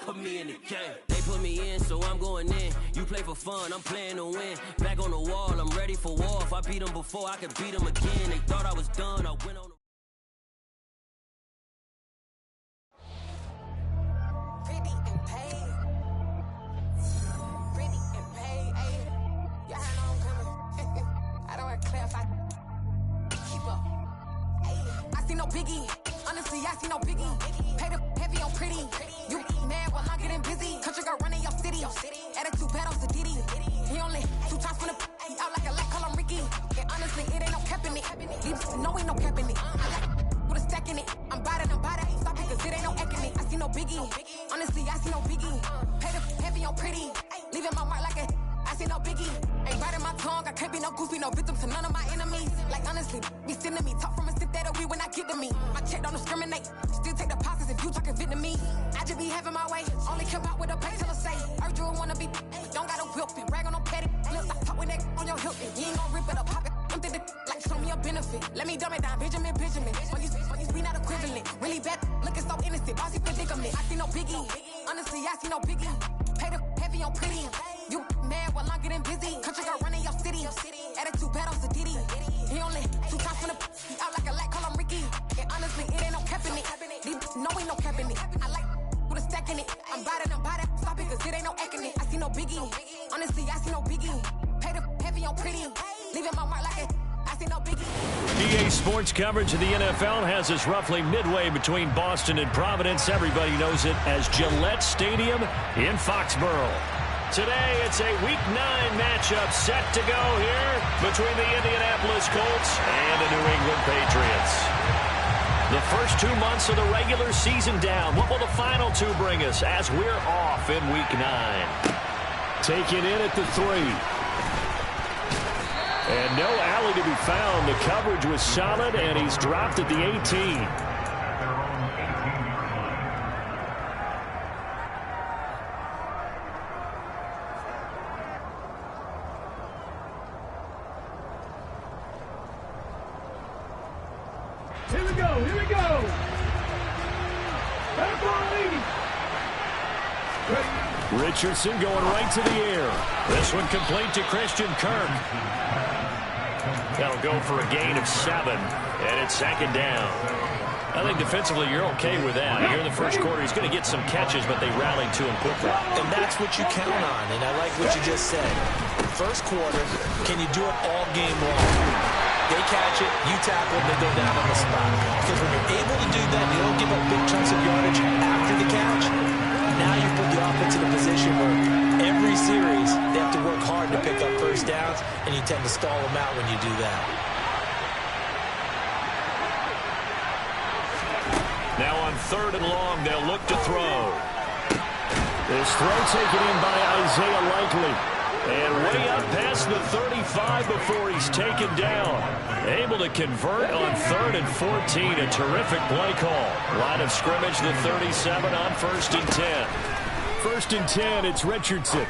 put me in the game. They put me in, so I'm going in. You play for fun, I'm playing to win. Back on the wall, I'm ready for war. If I beat them before, I could beat them again. They thought I was done, I went on. Pretty and paid. Pretty and paid, ayy. Y'all know I'm coming. I don't want to clarify. Keep up. Ayy. I see no biggie. Honestly, I see no biggie. Pay the heavy on pretty. You mad while I'm getting busy. Country girl running your city. Attitude bad on Diddy. He only 2 times from the he out like a light, call him Ricky. And honestly, it ain't no cap in it. No, ain't no cap in it. I like with a stack in it. I'm about it. Stop it, cause it ain't no eck in it. I see no biggie. Honestly, I see no biggie. Pay the heavy on pretty. Leaving my mark like a I see no biggie. Ain't biting my tongue. I can't be no goofy, no victim to none of my enemies. Like honestly, be sending me talk from a sip that we when I get to me. My check don't discriminate. Still take deposits if you talking Vietnamese. I just be having my way. Only care about what the pay till I say. Urge you wanna be. Don't gotta whip it. Rag on no petty. Look, I talk with that on your hip. You ain't gon' rip it or pop it. I'm thinking like show me a benefit. Let me dumb it down, Benjamin. When you be not equivalent. Really bad, looking so innocent. Bossy predicament. I see no biggie. Honestly, I see no biggie. Pay the heavy on pretty. You mad while I'm getting busy. Country girl running your city. Attitude bad on Diddy. He only 2 times from the he out like a light, call him Ricky. And honestly, it ain't no cap in it. No, ain't no cap in it. I like with a stack in it. I'm about it. Stop it, cause it ain't no eck in it. I see no biggie. Honestly, I see no biggie. Pay the heavy on pretty. Leaving my mark like it. I see no biggie. EA Sports coverage of the NFL has us roughly midway between Boston and Providence. Everybody knows it as Gillette Stadium in Foxborough. Today, it's a Week 9 matchup set to go here between the Indianapolis Colts and the New England Patriots. The first 2 months of the regular season down. What will the final 2 bring us as we're off in Week 9? Taken in at the 3. And no alley to be found. The coverage was solid, and he's dropped at the 18. Here we go. Richardson going right to the air. This one complete to Christian Kirk. That'll go for a gain of 7, and it's 2nd down. I think defensively you're okay with that. Here in the first quarter, he's going to get some catches, but they rallied to him quickly. And that's what you count on, and I like what you just said. First quarter, can you do it all game long? They catch it, you tackle, and they go down on the spot. Because when you're able to do that, you don't give up big chunks of yardage after the catch. Now you put the offense in a position where every series they have to work hard to pick up first downs, and you tend to stall them out when you do that. Now on 3rd and long, they'll look to throw. This throw taken in by Isaiah Likely. And way up past the 35 before he's taken down. Able to convert on 3rd and 14. A terrific play call. Line of scrimmage, the 37 on 1st and 10. 1st and 10, it's Richardson.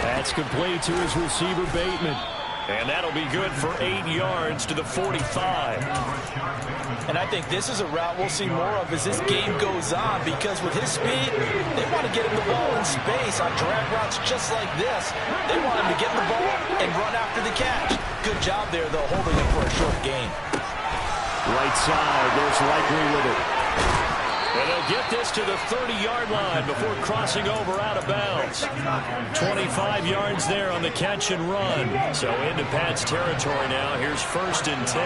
That's complete to his receiver, Bateman. And that'll be good for 8 yards to the 45. And I think this is a route we'll see more of as this game goes on, because with his speed, they want to get him the ball in space on drag routes just like this. They want him to get the ball and run after the catch. Good job there, though, holding him for a short gain. Right side, there's Likely with it. And they'll get this to the 30-yard line before crossing over out of bounds. 25 yards there on the catch and run. So into Pat's territory now. Here's 1st and 10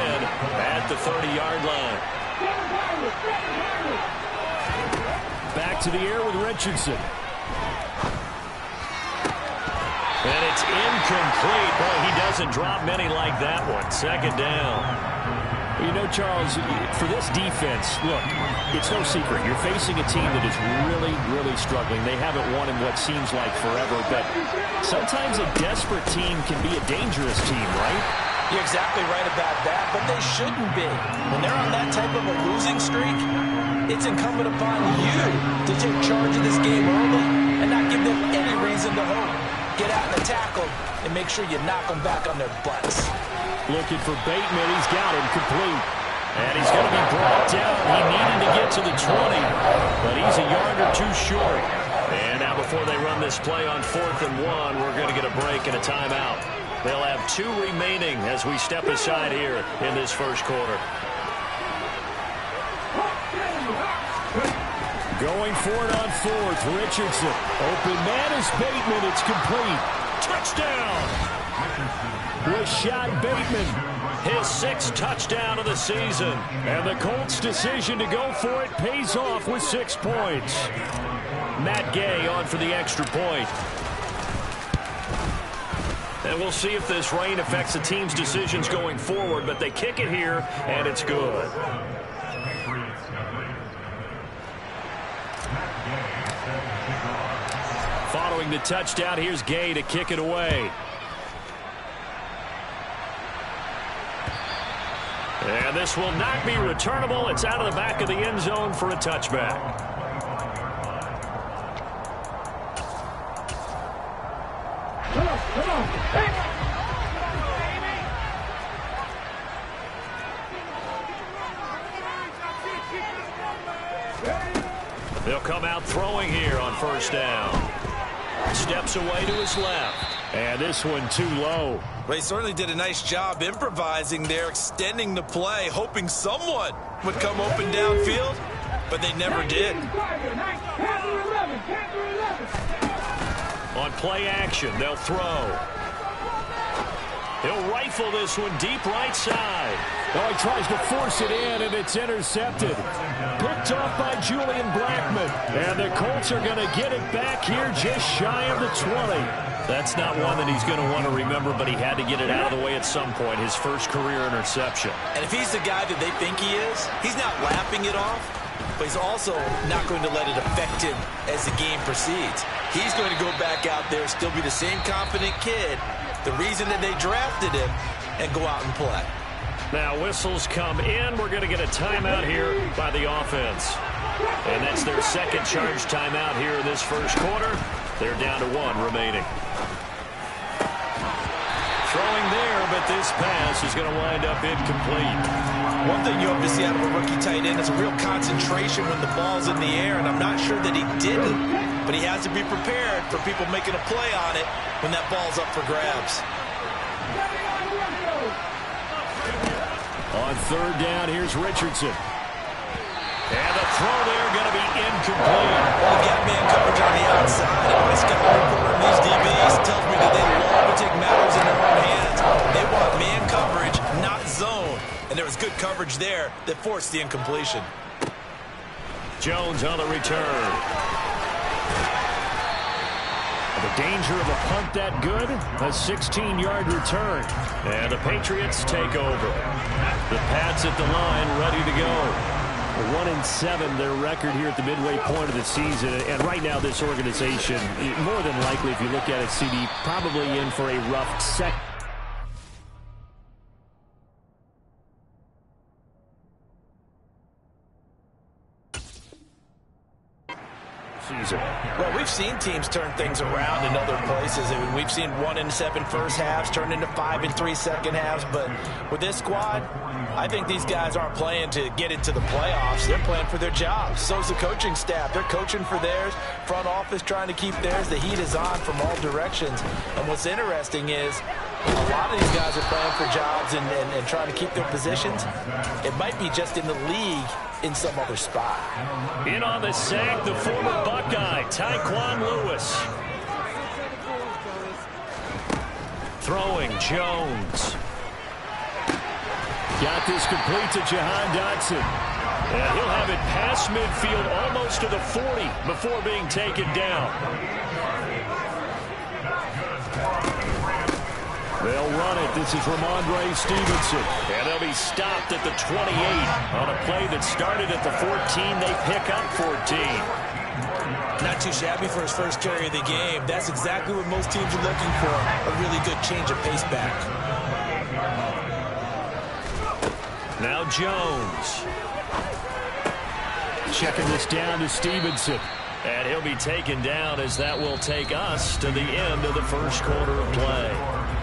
at the 30-yard line. Back to the air with Richardson. And it's incomplete. Boy, he doesn't drop many like that one. 2nd down. You know, Charles, for this defense, look, it's no secret. You're facing a team that is really, really struggling. They haven't won in what seems like forever, but sometimes a desperate team can be a dangerous team, right? You're exactly right about that, but they shouldn't be. When they're on that type of a losing streak, it's incumbent upon you to take charge of this game early and not give them any reason to hope. Get out and tackle and make sure you knock them back on their butts. Looking for Bateman. He's got him complete. And he's going to be brought down. He needed to get to the 20, but he's a yard or two short. And now before they run this play on 4th and 1, we're going to get a break and a timeout. They'll have 2 remaining as we step aside here in this first quarter. Going for it on 4th. Richardson. Open man is Bateman. It's complete. Touchdown. Rashad Bateman. His 6th touchdown of the season. And the Colts' decision to go for it pays off with 6 points. Matt Gay on for the extra point. And we'll see if this rain affects the team's decisions going forward, but they kick it here, and it's good. Following the touchdown, here's Gay to kick it away. And this will not be returnable. It's out of the back of the end zone for a touchback. They'll come out throwing here on 1st down. Steps away to his left. And this one too low. They certainly did a nice job improvising there, extending the play, hoping someone would come open downfield, but they never did. On play action, they'll throw. He'll rifle this one deep right side. Oh, he tries to force it in, and it's intercepted. Picked off by Julian Blackman. And the Colts are going to get it back here just shy of the 20. That's not one that he's going to want to remember, but he had to get it out of the way at some point, his first career interception. And if he's the guy that they think he is, he's not lapping it off, but he's also not going to let it affect him as the game proceeds. He's going to go back out there, still be the same confident kid, the reason that they drafted him, and go out and play. Now whistles come in. We're going to get a timeout here by the offense. And that's their second charge timeout here in this first quarter. They're down to 1 remaining. Throwing there, but this pass is going to wind up incomplete. One thing you hope to see out of a rookie tight end is a real concentration when the ball's in the air, and I'm not sure that he didn't, but he has to be prepared for people making a play on it when that ball's up for grabs. On 3rd down, here's Richardson. And the throw there going to be incomplete. Well, got man coverage on the outside, and my scouting report on these DBs tells me that they love to take matters in their own hands. They want man coverage, not zone. And there was good coverage there that forced the incompletion. Jones on the return. The danger of a punt that good, a 16-yard return. And the Patriots take over. The Pats at the line, ready to go. 1-7, their record here at the midway point of the season. And right now, this organization, more than likely, if you look at it, CD, probably in for a rough second. Season. Well, we've seen teams turn things around in other places. I mean, we've seen 1-7 first halves turn into 5-3 second halves. But with this squad, I think these guys aren't playing to get into the playoffs. They're playing for their jobs. So's the coaching staff. They're coaching for theirs. Front office trying to keep theirs. The heat is on from all directions. And what's interesting is a lot of these guys are playing for jobs and trying to keep their positions. It might be just in the league in some other spot. In on the sack, the former Buckeye, Tyquan Lewis. Throwing, Jones. Got this complete to Jahan Dotson. And he'll have it past midfield almost to the 40 before being taken down. They'll run it. This is Ramondre Stevenson. And they'll be stopped at the 28 on a play that started at the 14. They pick up 14. Not too shabby for his first carry of the game. That's exactly what most teams are looking for. A really good change of pace back. Now Jones. Checking this down to Stevenson. And he'll be taken down as that will take us to the end of the first quarter of play.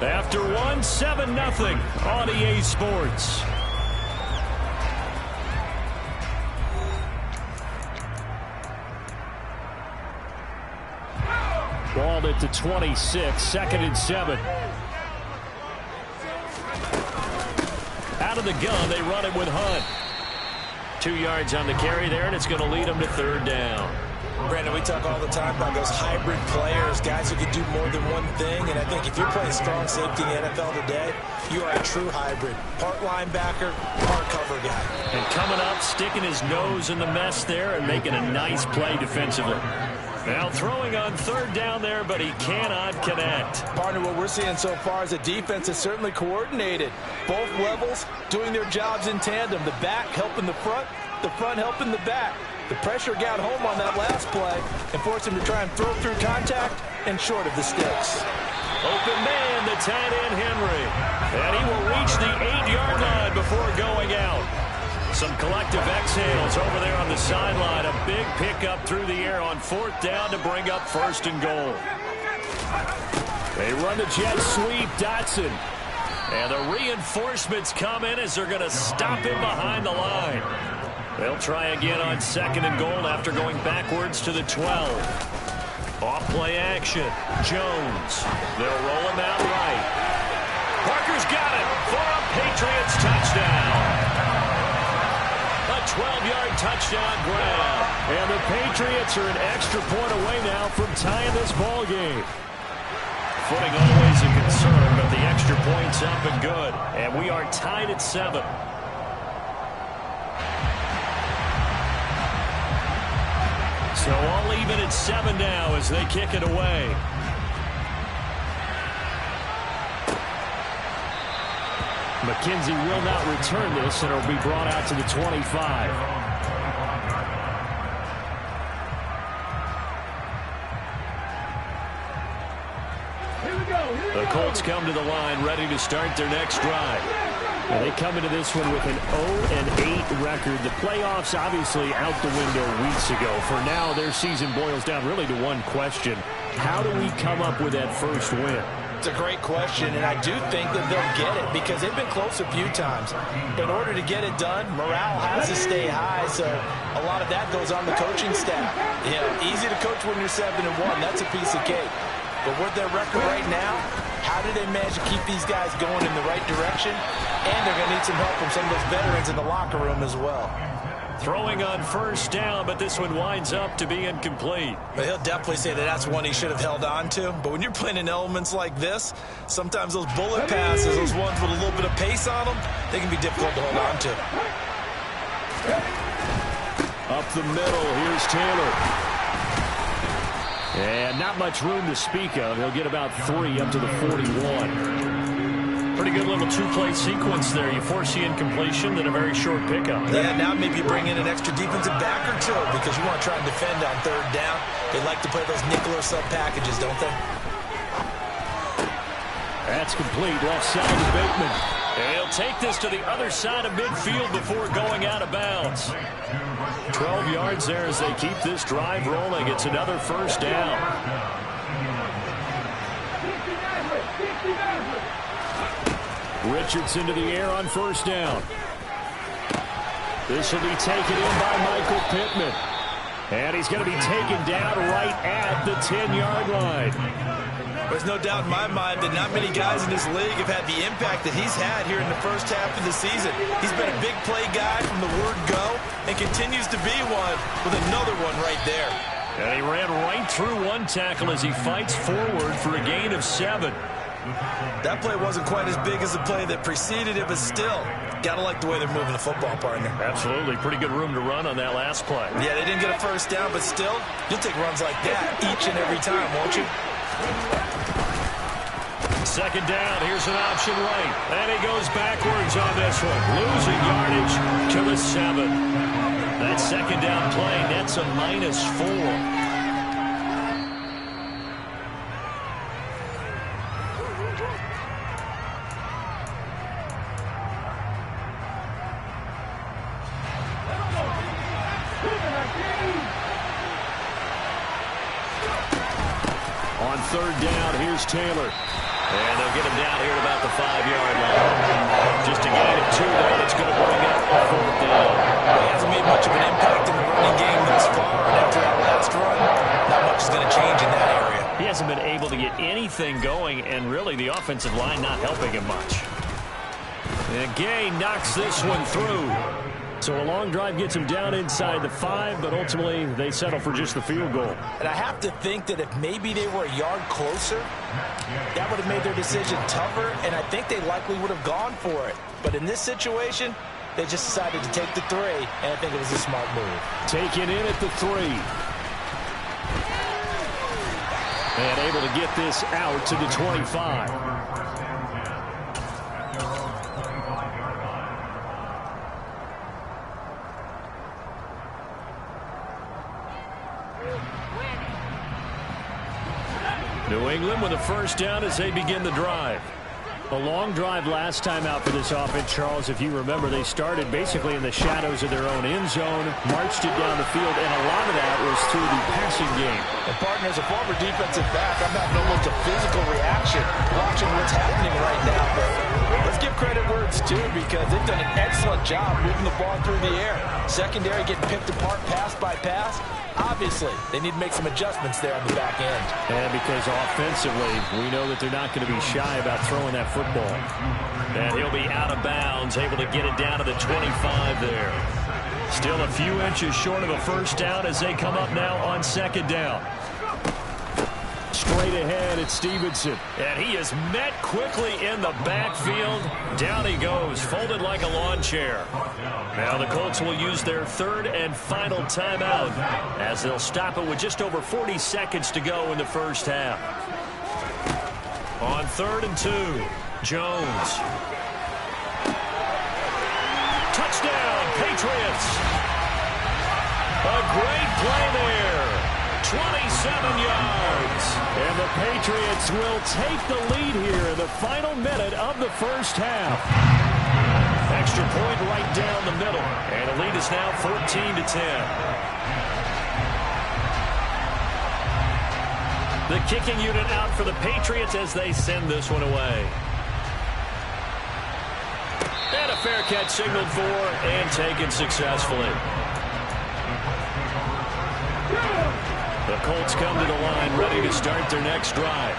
After 7-0 on EA Sports. Ball at the 26, 2nd and 7. Out of the gun, they run it with Hunt. 2 yards on the carry there, and it's going to lead them to 3rd down. Brandon, we talk all the time about those hybrid players, guys who can do more than one thing, and I think if you're playing strong safety in the NFL today, you are a true hybrid. Part linebacker, part cover guy. And coming up, sticking his nose in the mess there and making a nice play defensively. Now throwing on 3rd down there, but he cannot connect. Partner, what we're seeing so far is the defense is certainly coordinated. Both levels doing their jobs in tandem. The back helping the front helping the back. The pressure got home on that last play and forced him to try and throw through contact and short of the sticks. Open man, the tight end Henry. And he will reach the 8-yard line before going out. Some collective exhales over there on the sideline. A big pickup through the air on 4th down to bring up 1st and goal. They run the jet sweep, Dotson. And the reinforcements come in as they're going to stop him behind the line. They'll try again on 2nd and goal after going backwards to the 12. Off play action. Jones. They'll roll him out right. Parker's got it for a Patriots touchdown. A 12-yard touchdown grab. And the Patriots are an extra point away now from tying this ball game. Footing always a concern, but the extra point's up and good. And we are tied at 7. So all even at 7 now as they kick it away. McKenzie will not return this, and it'll be brought out to the 25. The Colts come to the line ready to start their next drive. And they come into this one with an 0-8 record. The playoffs obviously out the window weeks ago. For now, their season boils down really to one question. How do we come up with that first win? It's a great question, and I do think that they'll get it because they've been close a few times. But in order to get it done, morale has to stay high, so a lot of that goes on the coaching staff. You know, easy to coach when you're 7-1. That's a piece of cake. But with their record right now, how do they manage to keep these guys going in the right direction? And they're going to need some help from some of those veterans in the locker room as well. Throwing on 1st down, but this one winds up to be incomplete. But he'll definitely say that that's one he should have held on to. But when you're playing in elements like this, sometimes those bullet passes, those ones with a little bit of pace on them, they can be difficult to hold on to. Up the middle, here's Taylor. And not much room to speak of. He'll get about 3 up to the 41. Pretty good little 2-play sequence there. You force the incompletion, then a very short pickup. Yeah, now maybe you bring in an extra defensive back or two because you want to try and defend on 3rd down. They like to play those nickel or sub packages, don't they? That's complete. Left side to Bateman. And he'll take this to the other side of midfield before going out of bounds. 12 yards there as they keep this drive rolling. It's another 1st down. Richardson to the air on 1st down. This will be taken in by Michael Pittman. And he's going to be taken down right at the 10-yard line. There's no doubt in my mind that not many guys in this league have had the impact that he's had here in the first half of the season. He's been a big play guy from the word go and continues to be one with another one right there. And he ran right through one tackle as he fights forward for a gain of 7. That play wasn't quite as big as the play that preceded it, but still, got to like the way they're moving the football, partner. Absolutely. Pretty good room to run on that last play. Yeah, they didn't get a 1st down, but still, you'll take runs like that each and every time, won't you? 2nd down. Here's an option right. And he goes backwards on this one. Losing yardage to the 7. That 2nd down play, that's a -4. On 3rd down, here's Taylor. And they'll get him down here at about the 5-yard line. Just a gain of 2 there. That's going to bring up 4th down. He hasn't made much of an impact in the running game thus far. And after that last run, not much is going to change in that area. Yeah, hasn't been able to get anything going, and really the offensive line not helping him much. And Gay knocks this one through. So a long drive gets him down inside the 5, but ultimately they settle for just the field goal. And I have to think that if maybe they were a yard closer, that would have made their decision tougher, and I think they likely would have gone for it. But in this situation, they just decided to take the 3, and I think it was a smart move. Taken in at the 3. And able to get this out to the 25. New England with a first down as they begin the drive. A long drive last time out for this offense, Charles. If you remember, they started basically in the shadows of their own end zone, marched it down the field, and a lot of that was through the passing game. And partner, as a former defensive back, I'm having almost a physical reaction watching what's happening right now. But let's give credit where it's due, because they've done an excellent job moving the ball through the air. Secondary getting picked apart pass by pass. Obviously, they need to make some adjustments there on the back end. And because offensively, we know that they're not going to be shy about throwing that football. And he'll be out of bounds, able to get it down to the 25 there. Still a few inches short of a first down as they come up now on second down. Straight ahead, it's Stevenson. And he is met quickly in the backfield. Down he goes, folded like a lawn chair. Now the Colts will use their third and final timeout as they'll stop it with just over 40 seconds to go in the first half. On 3rd and 2, Jones. Touchdown, Patriots. A great play there. 27 yards. And the Patriots will take the lead here in the final minute of the first half. Extra point right down the middle. And the lead is now 14-10. The kicking unit out for the Patriots as they send this one away. And a fair catch signaled for and taken successfully. The Colts come to the line ready to start their next drive.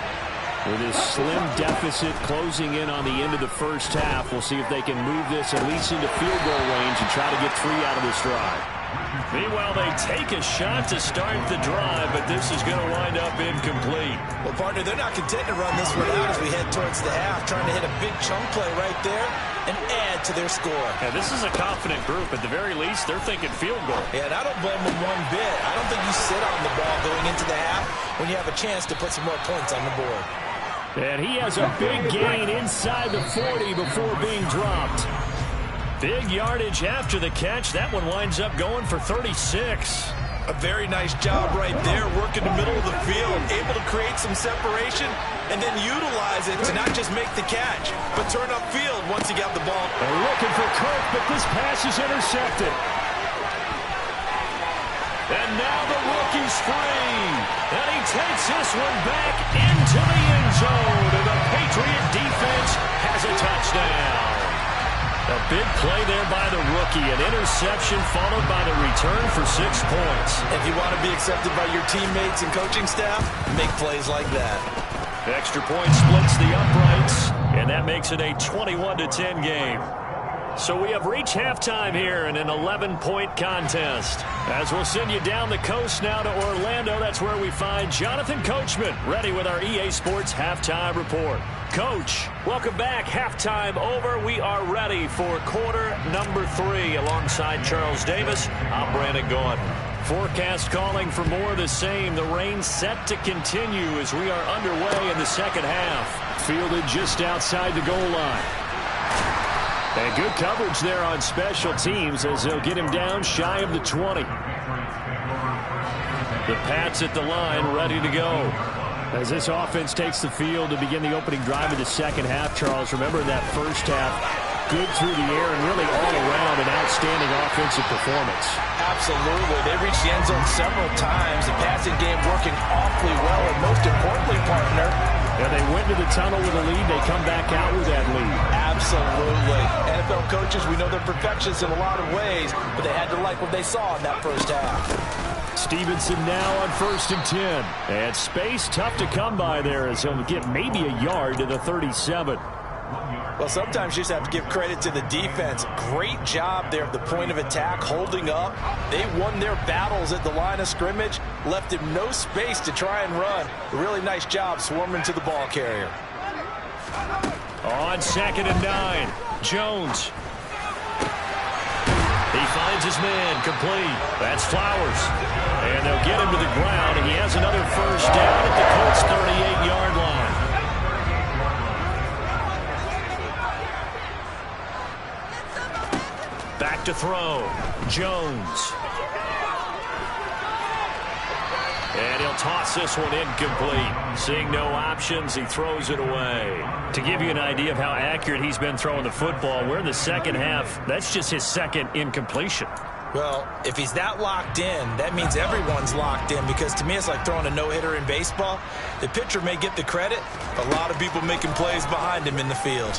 With this slim deficit closing in on the end of the first half, we'll see if they can move this at least into field goal range and try to get 3 out of this drive. Meanwhile, they take a shot to start the drive, but this is going to wind up incomplete. Well, partner, they're not content to run this one out as we head towards the half, trying to hit a big chunk play right there and add to their score. Yeah, this is a confident group. At the very least, they're thinking field goal. Yeah, and I don't blame them one bit. I don't think you sit on the ball going into the half when you have a chance to put some more points on the board. And he has a big gain inside the 40 before being dropped. Big yardage after the catch. That one winds up going for 36. A very nice job right there, working the middle of the field, able to create some separation, and then utilize it to not just make the catch, but turn upfield once he got the ball. They're looking for Kirk, but this pass is intercepted. And now the rookie's free. And he takes this one back into the end zone. And the Patriot defense has a touchdown. A big play there by the rookie. An interception followed by the return for 6 points. If you want to be accepted by your teammates and coaching staff, make plays like that. Extra point splits the uprights. And that makes it a 21-10 game. So we have reached halftime here in an 11-point contest. As we'll send you down the coast now to Orlando, that's where we find Jonathan Coachman, ready with our EA Sports Halftime Report. Coach, welcome back. Halftime over. We are ready for quarter number 3. Alongside Charles Davis, I'm Brandon Gordon. Forecast calling for more of the same. The rain set to continue as we are underway in the second half. Fielded just outside the goal line. And good coverage there on special teams as they'll get him down shy of the 20. The Pats at the line ready to go. As this offense takes the field to begin the opening drive of the second half, Charles, remember in that first half, good through the air and really all around an outstanding offensive performance. Absolutely. They reached the end zone several times. The passing game working awfully well, and most importantly, partner, yeah, they went to the tunnel with a lead. They come back out with that lead. Absolutely. NFL coaches, we know they're perfectionists in a lot of ways, but they had to like what they saw in that first half. Stevenson now on 1st and 10. And space tough to come by there as he'll get maybe a yard to the 37. Well, sometimes you just have to give credit to the defense. Great job there at the point of attack, holding up. They won their battles at the line of scrimmage, left him no space to try and run. A really nice job swarming to the ball carrier. On 2nd and 9, Jones. He finds his man, complete. That's Flowers. And they'll get him to the ground, and he has another first down at the Colts' 38-yard line. Back to throw. Jones. And he'll toss this one incomplete. Seeing no options, he throws it away. To give you an idea of how accurate he's been throwing the football, we're in the second half. That's just his second incompletion. Well, if he's that locked in, that means everyone's locked in, because to me it's like throwing a no-hitter in baseball. The pitcher may get the credit, a lot of people making plays behind him in the field.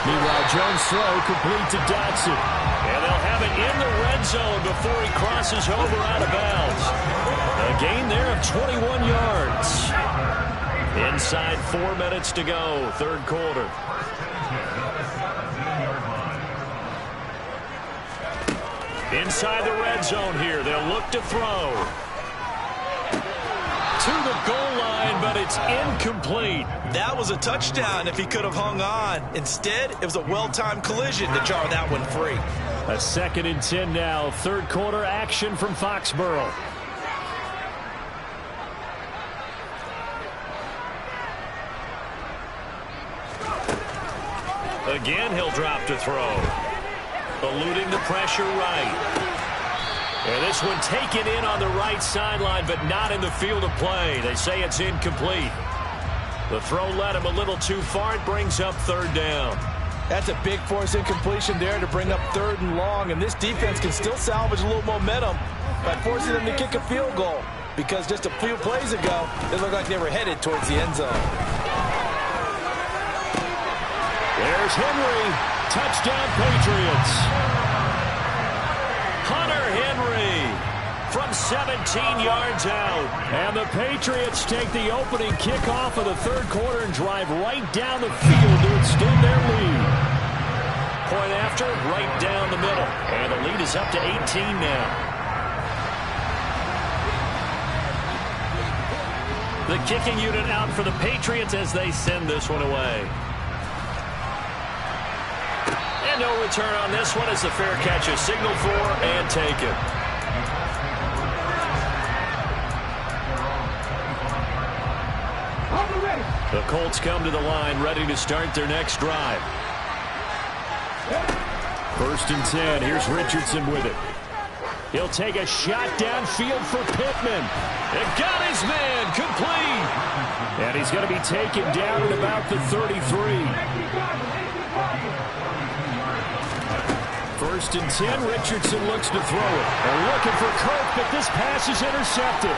Meanwhile, Jones' throw complete to Dotson. And they'll have it in the red zone before he crosses over out of bounds. A gain there of 21 yards. Inside 4 minutes to go, third quarter. Inside the red zone here, they'll look to throw. To the goal line, but it's incomplete. That was a touchdown if he could have hung on. Instead, it was a well-timed collision to jar that one free. A 2nd and 10 now. Third quarter action from Foxborough. Again, he'll drop to throw. Eluding the pressure right. And this one taken in on the right sideline, but not in the field of play. They say it's incomplete. The throw led him a little too far. It brings up third down. That's a big force incompletion there to bring up 3rd and long, and this defense can still salvage a little momentum by forcing them to kick a field goal, because just a few plays ago, it looked like they were headed towards the end zone. There's Henry. Touchdown, Patriots. Hunter Henry from 17 yards out. And the Patriots take the opening kickoff of the third quarter and drive right down the field to extend their lead. Point after, right down the middle. And the lead is up to 18 now. The kicking unit out for the Patriots as they send this one away. And no return on this one as the fair catch is signaled for and taken. The Colts come to the line ready to start their next drive. 1st and 10. Here's Richardson with it. He'll take a shot downfield for Pittman. And got his man complete. And he's going to be taken down at about the 33. 1st and 10. Richardson looks to throw it. They're looking for Kirk, but this pass is intercepted.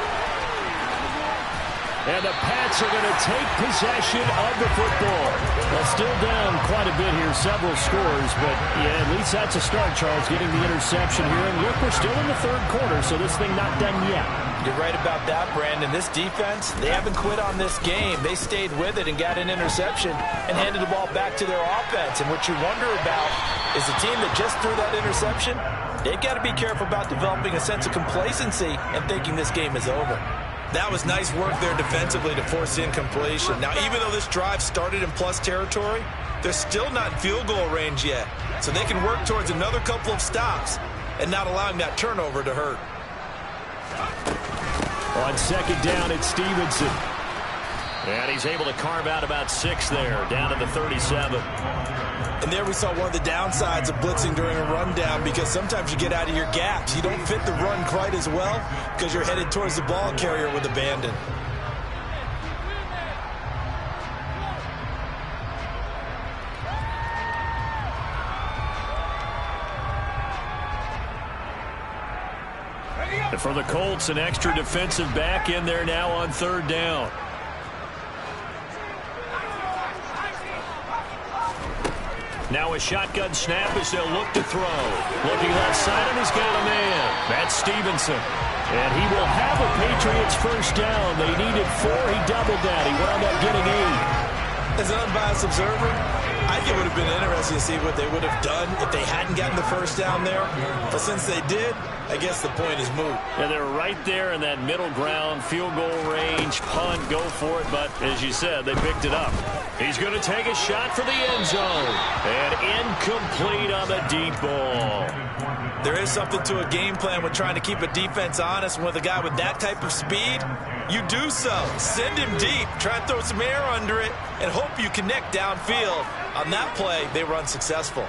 And the Pats are going to take possession of the football. Well, still down quite a bit here, several scores, but yeah, at least that's a start, Charles, getting the interception here. And look, we're still in the third quarter, so this thing not done yet. You're right about that, Brandon. This defense, they haven't quit on this game. They stayed with it and got an interception and handed the ball back to their offense. And what you wonder about is the team that just threw that interception, they've got to be careful about developing a sense of complacency and thinking this game is over. That was nice work there defensively to force incompletion. Now, even though this drive started in plus territory, they're still not in field goal range yet. So they can work towards another couple of stops and not allowing that turnover to hurt. On 2nd down, it's Stevenson. And he's able to carve out about 6 there, down to the 37. And there we saw one of the downsides of blitzing during a rundown, because sometimes you get out of your gaps. You don't fit the run quite as well because you're headed towards the ball carrier with abandon. And for the Colts, an extra defensive back in there now on 3rd down. Now a shotgun snap as they'll look to throw. Looking left side, and he's got a man. That's Stevenson. And he will have a Patriots first down. They needed 4. He doubled that. He wound up getting 8. As an unbiased observer, I think it would have been interesting to see what they would have done if they hadn't gotten the first down there. But since they did, I guess the point is moot. And they're right there in that middle ground, field goal range, punt, go for it. But as you said, they picked it up. He's going to take a shot for the end zone. And incomplete on the deep ball. There is something to a game plan with trying to keep a defense honest. With a guy with that type of speed, you do so. Send him deep. Try and throw some air under it and hope you connect downfield. On that play, they were unsuccessful.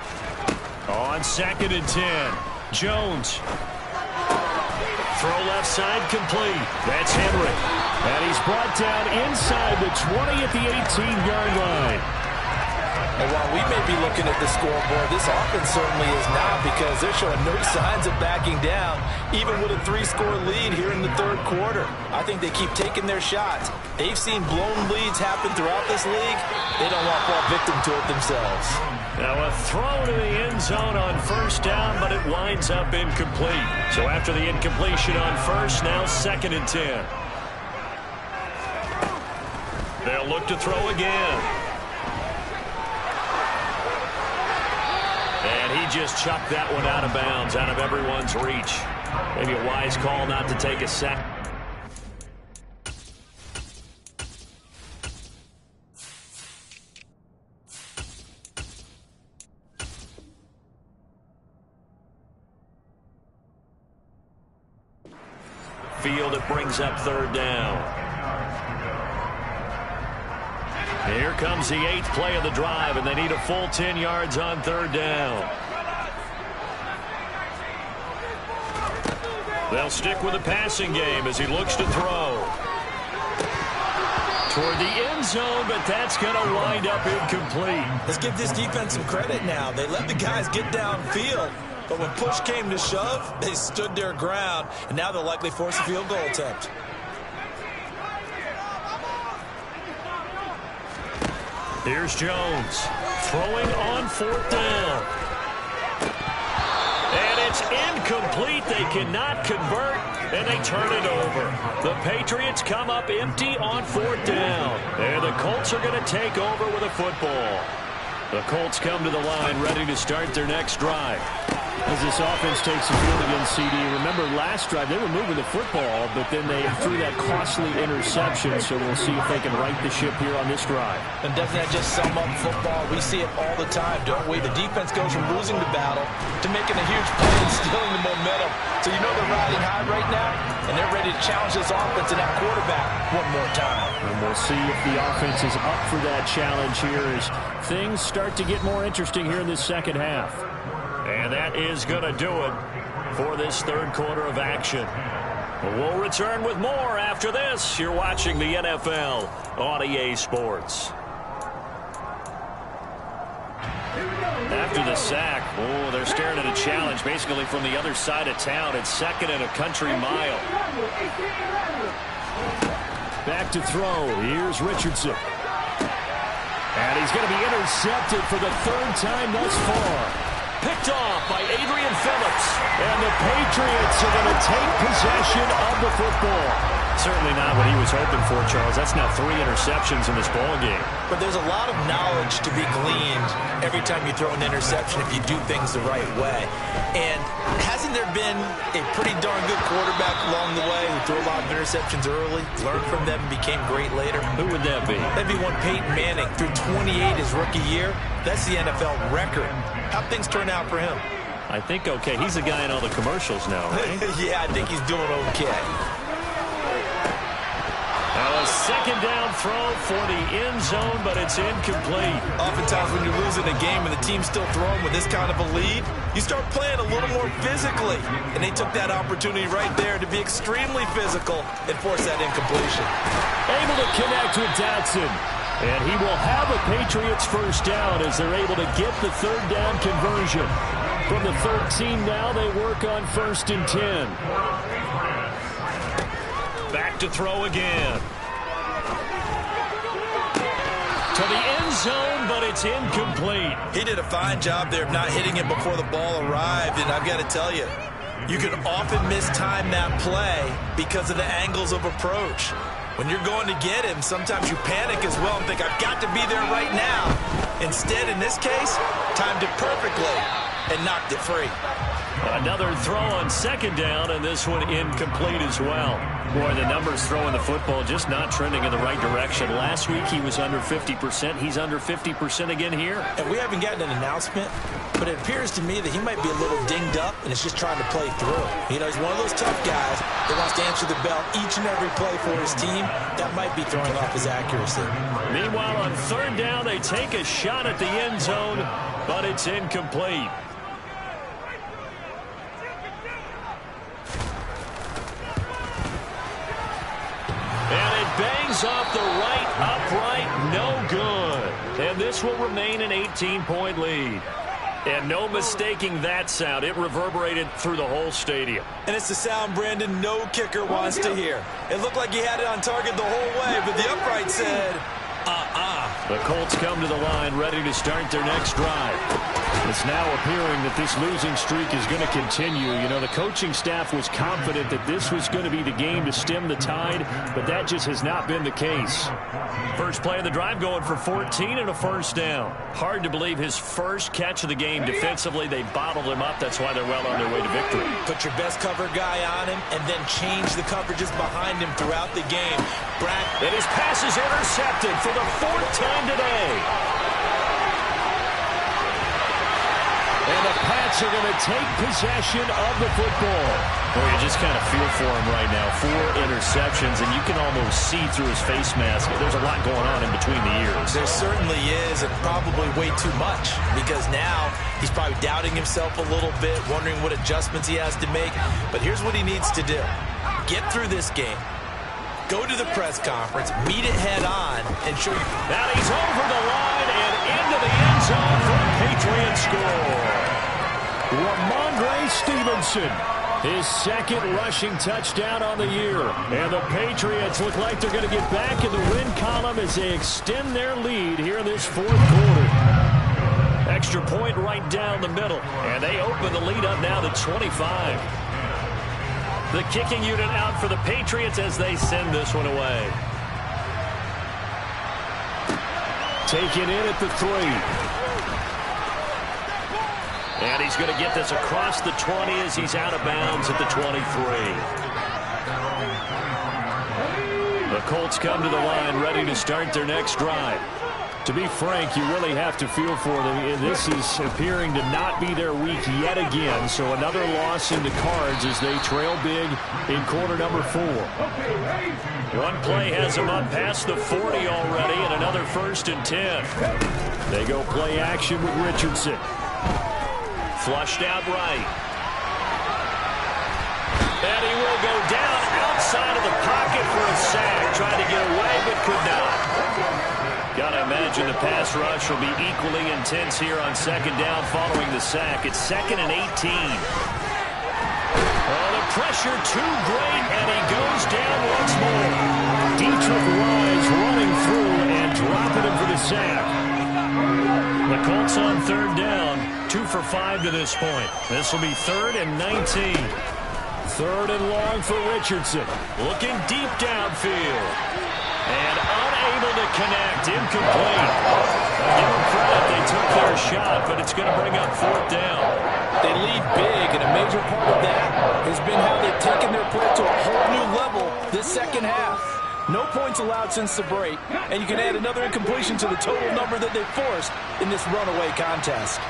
On 2nd and 10, Jones. Throw left side complete. That's Henry. And he's brought down inside the 20 at the 18-yard line. And while we may be looking at the scoreboard, this offense certainly is not, because they're showing no signs of backing down, even with a 3-score lead here in the third quarter. I think they keep taking their shots. They've seen blown leads happen throughout this league. They don't want to fall victim to it themselves. Now a throw to the end zone on first down, but it winds up incomplete. So after the incompletion on first, now 2nd and 10. They'll look to throw again. And he just chucked that one out of bounds, out of everyone's reach. Maybe a wise call not to take a sack. Field, it brings up 3rd down. Here comes the 8th play of the drive, and they need a full 10 yards on 3rd down. They'll stick with the passing game as he looks to throw. Toward the end zone, but that's going to wind up incomplete. Let's give this defense some credit now. They let the guys get downfield, but when push came to shove, they stood their ground, and now they'll likely force a field goal attempt. Here's Jones throwing on 4th down. And it's incomplete. They cannot convert, and they turn it over. The Patriots come up empty on 4th down. And the Colts are going to take over with a football. The Colts come to the line ready to start their next drive. As this offense takes the field against CD, remember last drive they were moving the football, but then they threw that costly interception, so we'll see if they can right the ship here on this drive. And doesn't that just sum up football? We see it all the time, don't we? The defense goes from losing the battle to making a huge play and stealing the momentum. So you know they're riding high right now, and they're ready to challenge this offense and that quarterback one more time. And we'll see if the offense is up for that challenge here as things start to get more interesting here in this second half. And that is going to do it for this third quarter of action. We'll return with more after this. You're watching the NFL on EA Sports. After the sack, they're staring at a challenge basically from the other side of town. It's 2nd and a country mile. Back to throw. Here's Richardson. And he's going to be intercepted for the 3rd time thus far. Picked off by Adrian Phillips. And the Patriots are going to take possession of the football. Certainly not what he was hoping for, Charles. That's now 3 interceptions in this ball game. But there's a lot of knowledge to be gleaned every time you throw an interception if you do things the right way. And hasn't there been a pretty darn good quarterback along the way who threw a lot of interceptions early, learned from them, and became great later? Who would that be? That'd be one Peyton Manning. Threw 28 his rookie year. That's the NFL record. How'd things turn out for him? I think okay. He's the guy in all the commercials now, right? Yeah, I think he's doing okay. Now a 2nd down throw for the end zone, but it's incomplete. Oftentimes when you're losing a game and the team's still throwing with this kind of a lead, you start playing a little more physically. And they took that opportunity right there to be extremely physical and force that incompletion. Able to connect with Dotson. And he will have a Patriots first down as they're able to get the 3rd down conversion. From the 13 now, they work on 1st and 10. Back to throw again. To the end zone, but it's incomplete. He did a fine job there of not hitting it before the ball arrived, and I've got to tell you, you can often mistime that play because of the angles of approach. When you're going to get him, sometimes you panic as well and think, I've got to be there right now. Instead, in this case, timed it perfectly and knocked it free. Another throw on second down, and this one incomplete as well. Boy, the numbers throwing the football just not trending in the right direction. Last week he was under 50%. He's under 50% again here. And we haven't gotten an announcement, but it appears to me that he might be a little dinged up and is just trying to play through. You know, he's one of those tough guys that wants to answer the bell each and every play for his team. That might be throwing off his accuracy. Meanwhile, on third down, they take a shot at the end zone, but it's incomplete. And it bangs off the right upright, no good. And this will remain an 18-point lead. And no mistaking that sound. It reverberated through the whole stadium. And it's the sound, Brandon, no kicker wants to hear. It looked like he had it on target the whole way, but the upright said, The Colts come to the line ready to start their next drive. It's now appearing that this losing streak is going to continue. You know, the coaching staff was confident that this was going to be the game to stem the tide, but that just has not been the case. First play of the drive going for 14 and a first down. Hard to believe his first catch of the game defensively. They bottled him up. That's why they're well on their way to victory. Put your best cover guy on him and then change the coverages behind him throughout the game. And his pass is intercepted for the fourth time today. And the Pats are going to take possession of the football. Well, you just kind of feel for him right now. 4 interceptions, and you can almost see through his face mask. There's a lot going on in between the ears. There certainly is, and probably way too much, because now he's probably doubting himself a little bit, wondering what adjustments he has to make. But here's what he needs to do. Get through this game. Go to the press conference, meet it head on, and show you. Now he's over the line and into the end zone for a Patriot score. Ramondre Stevenson, his second rushing touchdown on the year. And the Patriots look like they're going to get back in the win column as they extend their lead here in this fourth quarter. Extra point right down the middle, and they open the lead up now to 25. The kicking unit out for the Patriots as they send this one away. Taken in at the 3. And he's going to get this across the 20 as he's out of bounds at the 23. The Colts come to the line ready to start their next drive. To be frank, you really have to feel for them. This is appearing to not be their week yet again. So another loss in the cards as they trail big in quarter number 4. One play has them up past the 40 already, and another 1st and 10. They go play action with Richardson. Flushed out right. And he will go down outside of the pocket for a sack. Tried to get away, but could not. Gotta imagine the pass rush will be equally intense here on second down following the sack. It's 2nd and 18. Oh, the pressure too great, and he goes down once more. Dietrich Wise running through and dropping him for the sack. The Colts on third down, 2 for 5 to this point. This will be 3rd and 19. 3rd and long for Richardson. Looking deep downfield. And unable to connect. Incomplete. Give them credit. They took their shot, but it's going to bring up 4th down. They lead big, and a major part of that has been how they've taken their play to a whole new level this second half. No points allowed since the break, and you can add another incompletion to the total number that they forced in this runaway contest.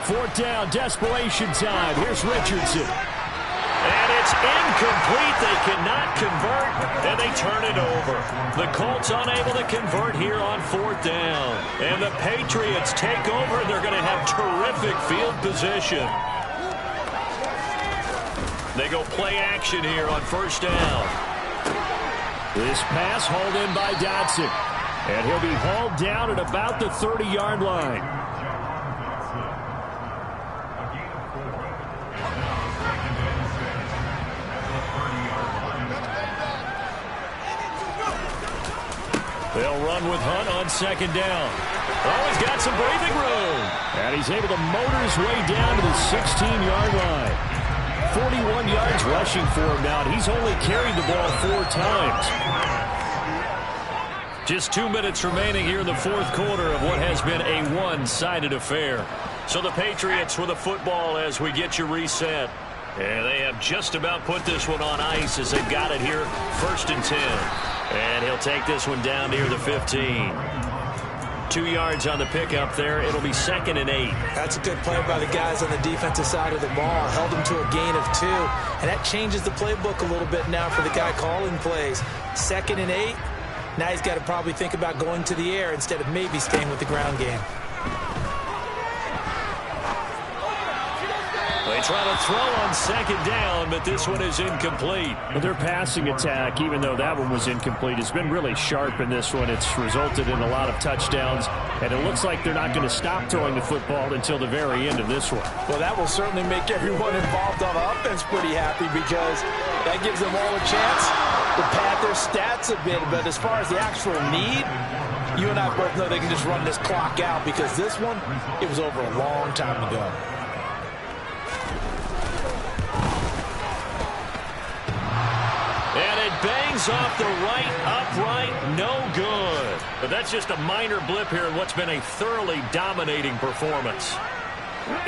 4th down, desperation time. Here's Richardson. And it's incomplete. They cannot convert, and they turn it over. The Colts unable to convert here on 4th down. And the Patriots take over. They're going to have terrific field position. They go play action here on 1st down. This pass hauled in by Dotson. And he'll be hauled down at about the 30-yard line. They'll run with Hunt on second down. Oh, he's got some breathing room. And he's able to motor his way down to the 16-yard line. 41 yards rushing for him now, and he's only carried the ball 4 times. Just 2 minutes remaining here in the fourth quarter of what has been a one-sided affair. So the Patriots with the football as we get you reset. And they have just about put this one on ice as they've got it here, 1st and 10. And he'll take this one down near the 15. 2 yards on the pickup there. It'll be 2nd and 8. That's a good play by the guys on the defensive side of the ball. Held them to a gain of 2. And that changes the playbook a little bit now for the guy calling plays. 2nd and 8. Now he's got to probably think about going to the air instead of maybe staying with the ground game. They try to throw on second down, but this one is incomplete. But their passing attack, even though that one was incomplete, has been really sharp in this one. It's resulted in a lot of touchdowns, and it looks like they're not going to stop throwing the football until the very end of this one. Well, that will certainly make everyone involved on offense pretty happy because that gives them all a chance to pad their stats a bit. But as far as the actual need, you and I both know they can just run this clock out because this one, it was over a long time ago. And it bangs off the right upright, no good. But that's just a minor blip here in what's been a thoroughly dominating performance.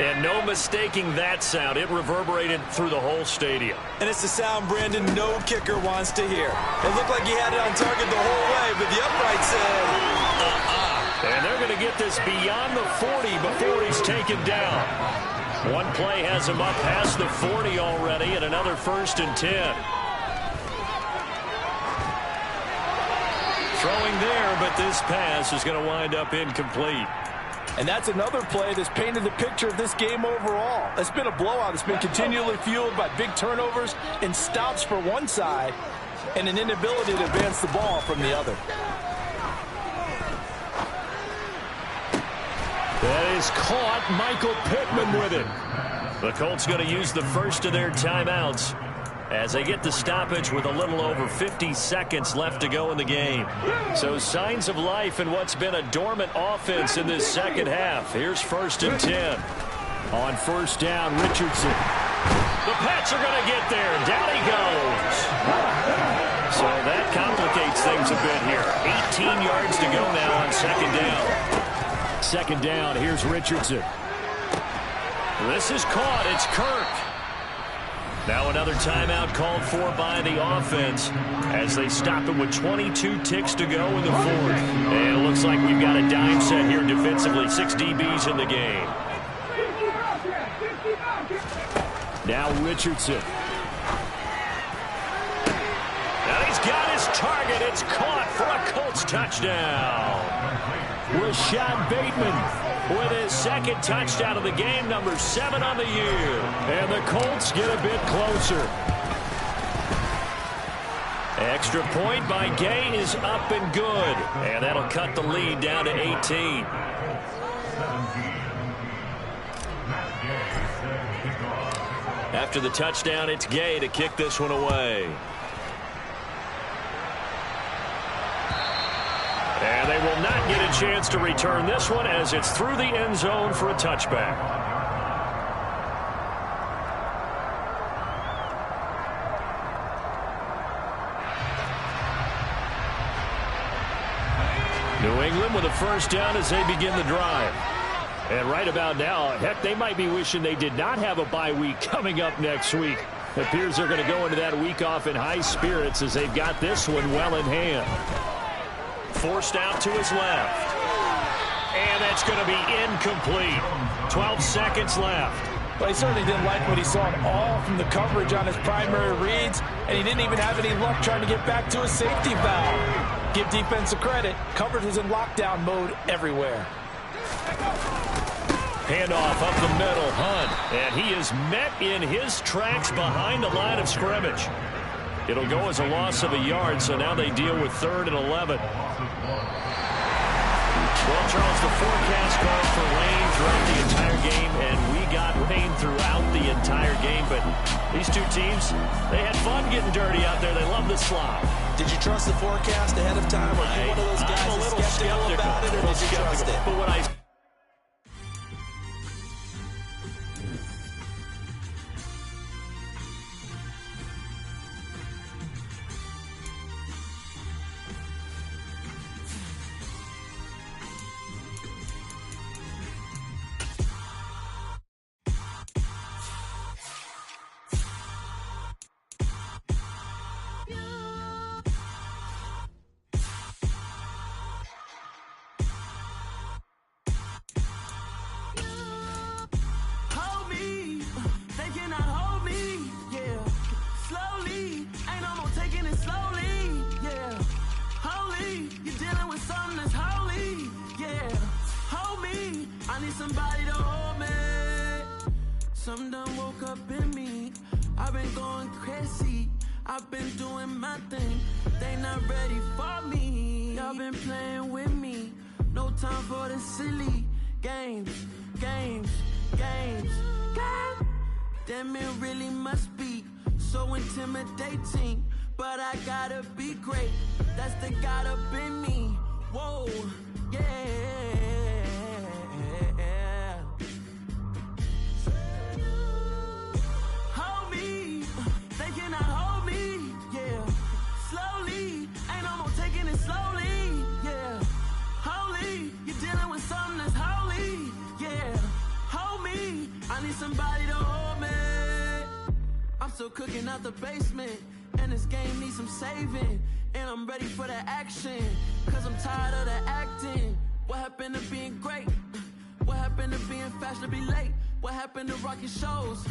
And no mistaking that sound. It reverberated through the whole stadium. And it's the sound Brandon no kicker wants to hear. It looked like he had it on target the whole way, but the upright said, And they're going to get this beyond the 40 before he's taken down. One play has him up past the 40 already, and another 1st and 10. Throwing there, but this pass is going to wind up incomplete. And that's another play that's painted the picture of this game overall. It's been a blowout. It's been continually fueled by big turnovers and stops for one side and an inability to advance the ball from the other. That is caught. Michael Pittman with it. The Colts going to use the first of their timeouts as they get the stoppage with a little over 50 seconds left to go in the game. So signs of life in what's been a dormant offense in this second half. Here's 1st and 10. On 1st down, Richardson. The Pats are going to get there. Down he goes. So that complicates things a bit here. 18 yards to go now on 2nd down. 2nd down, here's Richardson. This is caught. It's Kirk. Now another timeout called for by the offense as they stop it with 22 ticks to go in the 4th. And it looks like we've got a dime set here defensively. 6 DBs in the game. Now Richardson. Now he's got his target. It's caught for a Colts touchdown. Rashad Bateman with his 2nd touchdown of the game, number 7 on the year. And the Colts get a bit closer. Extra point by Gay is up and good. And that'll cut the lead down to 18. After the touchdown, it's Gay to kick this one away. And they will not get a chance to return this one as it's through the end zone for a touchback. New England with a 1st down as they begin the drive. And right about now, heck, they might be wishing they did not have a bye week coming up next week. It appears they're going to go into that week off in high spirits as they've got this one well in hand. Forced out to his left. And that's going to be incomplete. 12 seconds left. Well, he certainly didn't like what he saw at all from the coverage on his primary reads, and he didn't even have any luck trying to get back to his safety valve. Give defense a credit. Coverage was in lockdown mode everywhere. Handoff up the middle, Hunt. And he is met in his tracks behind the line of scrimmage. It'll go as a loss of a yard, so now they deal with 3rd and 11. Well, Charles, the forecast calls for rain throughout the entire game, and we got rain throughout the entire game, but These two teams, they had fun getting dirty out there. They love the slop. Did you trust the forecast ahead of time? Or are you one of those guys I'm a little skeptical about it, or did you trust it? But when I somebody to hold me. Some done woke up in me. I've been going crazy. I've been doing my thing. They not ready for me. Y'all been playing with me. No time for the silly games. Damn, it really must be so intimidating. But I gotta be great. That's the God up in me. Whoa, yeah. Somebody to hold me. I'm still cooking out the basement, and this game needs some saving. And I'm ready for the action, cause I'm tired of the acting. What happened to being great? What happened to being fashionably late? What happened to rocking shows?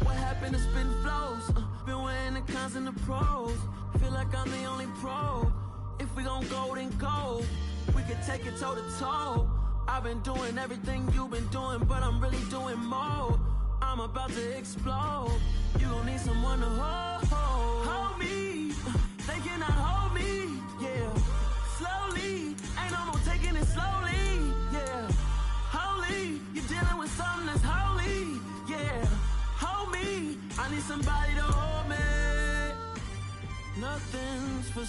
What happened to spitting flows? Been wearing the cons and the pros. Feel like I'm the only pro. If we gon' go, then go. We could take it toe to toe. I've been doing everything you've been doing, but I'm really doing more. I'm about to explode. You gon' need someone to hold me. They cannot hold me, yeah. Slowly, ain't no more taking it slowly, yeah. Holy, you're dealing with something that's holy, yeah. Hold me, I need somebody to hold me. Nothing's for